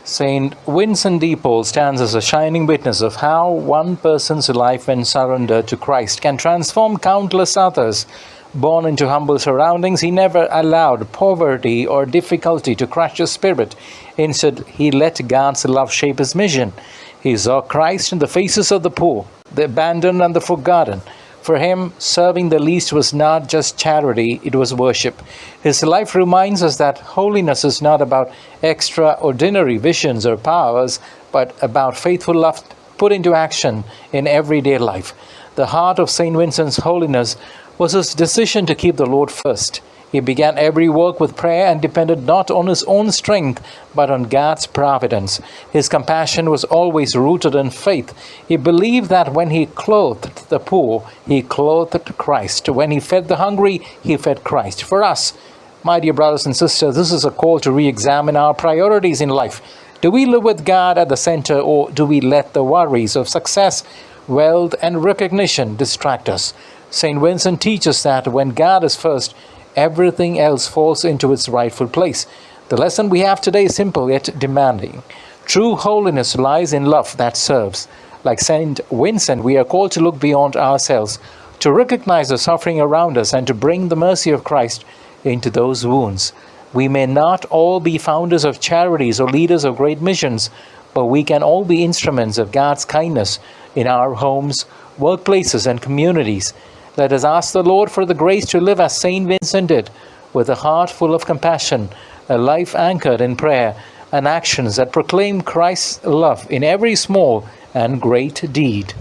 Saint Vincent De Paul stands as a shining witness of how one person's life when surrendered to Christ can transform countless others. Born into humble surroundings, he never allowed poverty or difficulty to crush his spirit. Instead, he let God's love shape his mission. He saw Christ in the faces of the poor, the abandoned and the forgotten. For him, serving the least was not just charity, it was worship. His life reminds us that holiness is not about extraordinary visions or powers, but about faithful love put into action in everyday life. The heart of St. Vincent's holiness was his decision to keep the Lord first. He began every work with prayer and depended not on his own strength, but on God's providence. His compassion was always rooted in faith. He believed that when he clothed the poor, he clothed Christ. When he fed the hungry, he fed Christ. For us, my dear brothers and sisters, this is a call to re-examine our priorities in life. Do we live with God at the center, or do we let the worries of success, wealth, and recognition distract us? St. Vincent teaches that when God is first, everything else falls into its rightful place. The lesson we have today is simple yet demanding. True holiness lies in love that serves. Like St. Vincent, we are called to look beyond ourselves, to recognize the suffering around us, and to bring the mercy of Christ into those wounds. We may not all be founders of charities or leaders of great missions, but we can all be instruments of God's kindness in our homes, workplaces, and communities. Let us ask the Lord for the grace to live as St. Vincent did, with a heart full of compassion, a life anchored in prayer, and actions that proclaim Christ's love in every small and great deed.